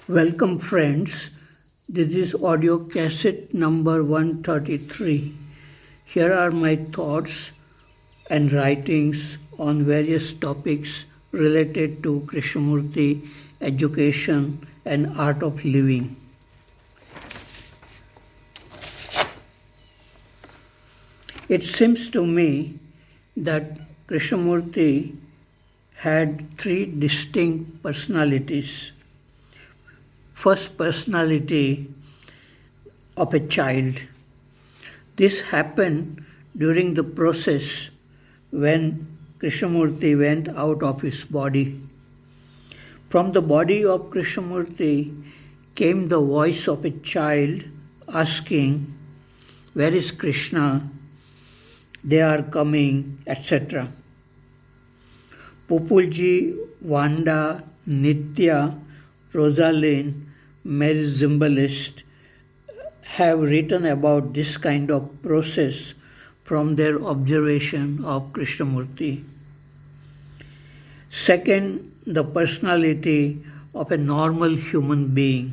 Welcome, friends. This is audio cassette number 133. Here are my thoughts and writings on various topics related to Krishnamurti, education, and art of living. It seems to me that Krishnamurti had three distinct personalities. First personality of a child. This happened during the process when Krishnamurti went out of his body. From the body of Krishnamurti came the voice of a child asking, "Where is Krishna? They are coming," etc. Populji, Vanda, Nitya, Rosalind, Mary Zimbalist have written about this kind of process from their observation of Krishnamurti. Second, the personality of a normal human being.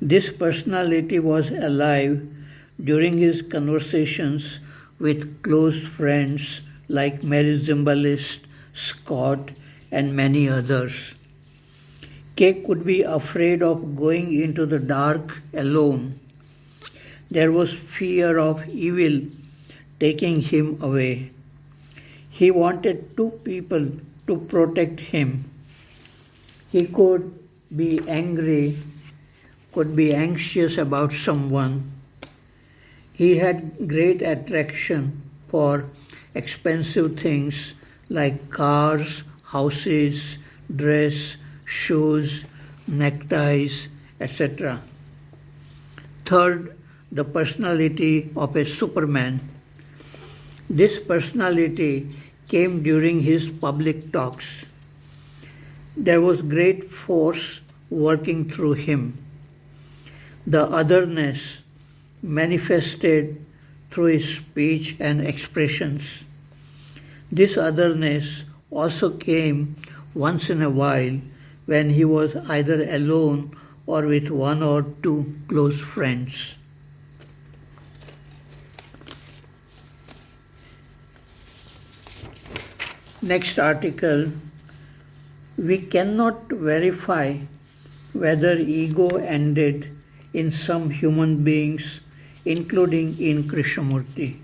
This personality was alive during his conversations with close friends like Mary Zimbalist, Scott, and many others. K could be afraid of going into the dark alone. There was fear of evil taking him away. He wanted two people to protect him. He could be angry, could be anxious about someone. He had great attraction for expensive things like cars, houses, dress, shoes, neckties, etc. Third, the personality of a Superman. This personality came during his public talks. There was great force working through him. The otherness manifested through his speech and expressions. This otherness also came once in a while when he was either alone or with one or two close friends. Next article. We cannot verify whether ego ended in some human beings, including in Krishnamurti.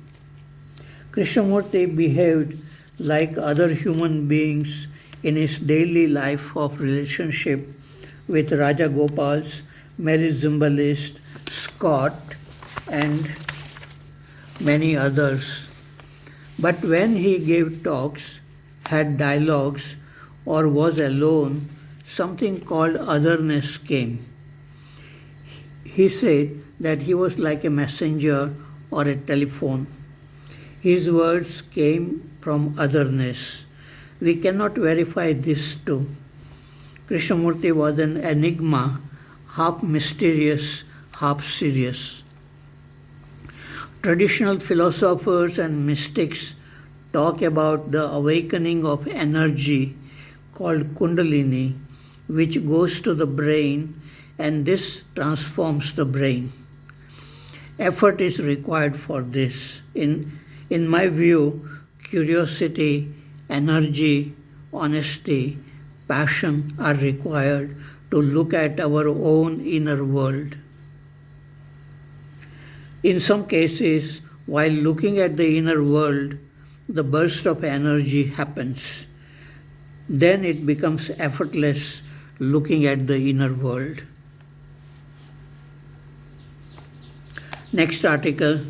Krishnamurti behaved like other human beings in his daily life of relationship with Raja Gopals, Mary Zimbalist, Scott, and many others. But when he gave talks, had dialogues, or was alone, something called otherness came. He said that he was like a messenger or a telephone. His words came from otherness. We cannot verify this too. Krishnamurti was an enigma, half mysterious, half serious. Traditional philosophers and mystics talk about the awakening of energy called Kundalini, which goes to the brain, and this transforms the brain. Effort is required for this. In my view, curiosity, energy, honesty, passion are required to look at our own inner world. In some cases, while looking at the inner world, the burst of energy happens. Then it becomes effortless looking at the inner world. Next article.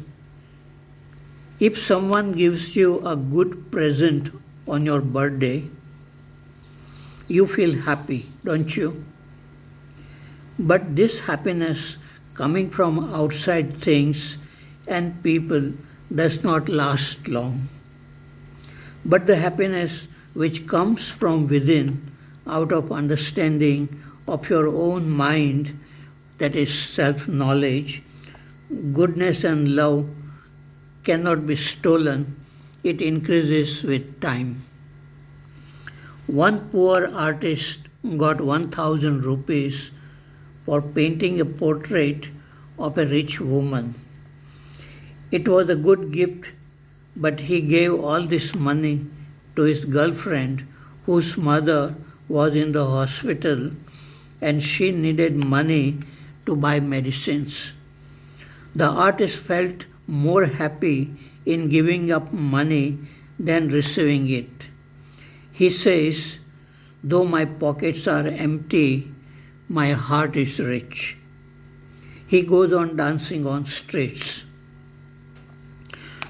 If someone gives you a good present on your birthday, you feel happy, don't you? But this happiness coming from outside things and people does not last long. But the happiness which comes from within, out of understanding of your own mind, that is self-knowledge, goodness and love cannot be stolen. It increases with time. One poor artist got 1000 rupees for painting a portrait of a rich woman. It was a good gift, but he gave all this money to his girlfriend whose mother was in the hospital and she needed money to buy medicines. The artist felt more happy in giving up money than receiving it. He says, "Though my pockets are empty, my heart is rich." He goes on dancing on streets.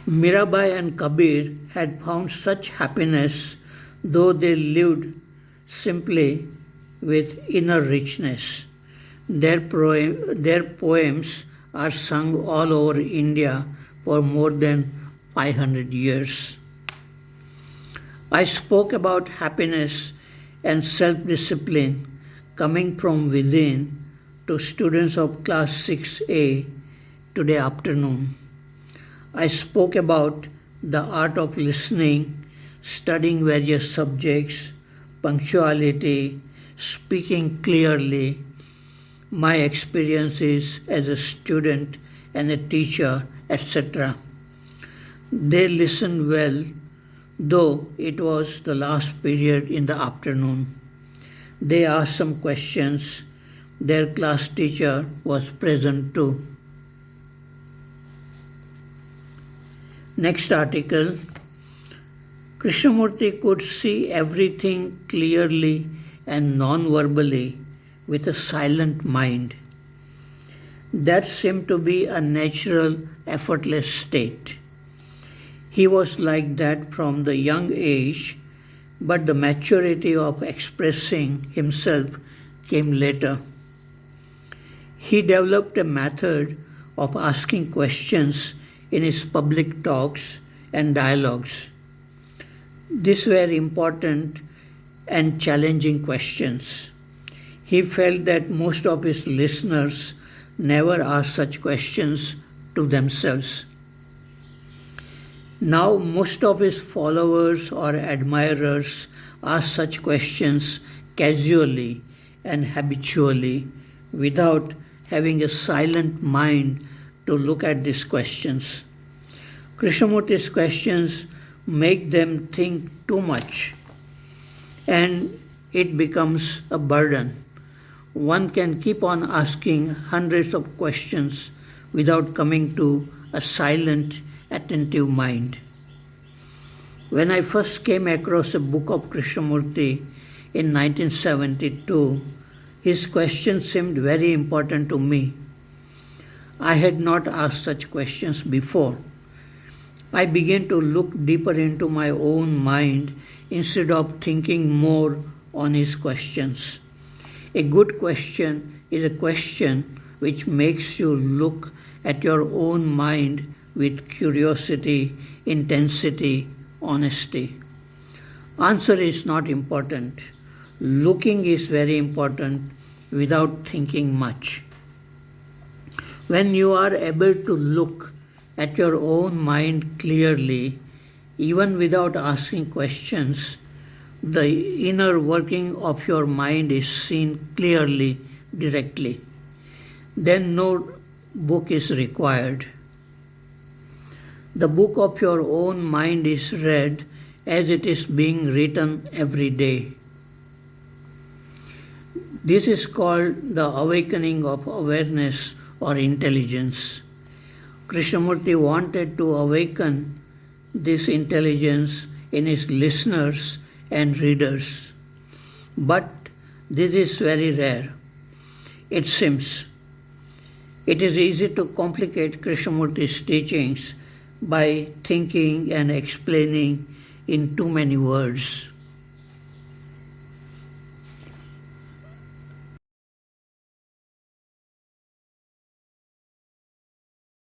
Mirabai and Kabir had found such happiness though they lived simply with inner richness. Their poems are sung all over India for more than 500 years. I spoke about happiness and self-discipline coming from within to students of class 6A today afternoon. I spoke about the art of listening, studying various subjects, punctuality, speaking clearly, my experiences as a student and a teacher, etc. They listened well, though it was the last period in the afternoon. They asked some questions. Their class teacher was present too. Next article. Krishnamurti could see everything clearly and non-verbally with a silent mind. That seemed to be a natural, effortless state. He was like that from the young age, but the maturity of expressing himself came later. He developed a method of asking questions in his public talks and dialogues. These were important and challenging questions. He felt that most of his listeners never asked such questions to themselves. Now, most of his followers or admirers ask such questions casually and habitually without having a silent mind to look at these questions. Krishnamurti's questions make them think too much and it becomes a burden. One can keep on asking hundreds of questions without coming to a silent, attentive mind. When I first came across a book of Krishnamurti in 1972, his questions seemed very important to me. I had not asked such questions before. I began to look deeper into my own mind instead of thinking more on his questions. A good question is a question which makes you look at your own mind with curiosity, intensity, honesty. Answer is not important. Looking is very important without thinking much. When you are able to look at your own mind clearly, even without asking questions, the inner working of your mind is seen clearly, directly. Then no book is required. The book of your own mind is read as it is being written every day. This is called the awakening of awareness or intelligence. Krishnamurti wanted to awaken this intelligence in his listeners and readers. But this is very rare. It seems. It is easy to complicate Krishnamurti's teachings by thinking and explaining in too many words.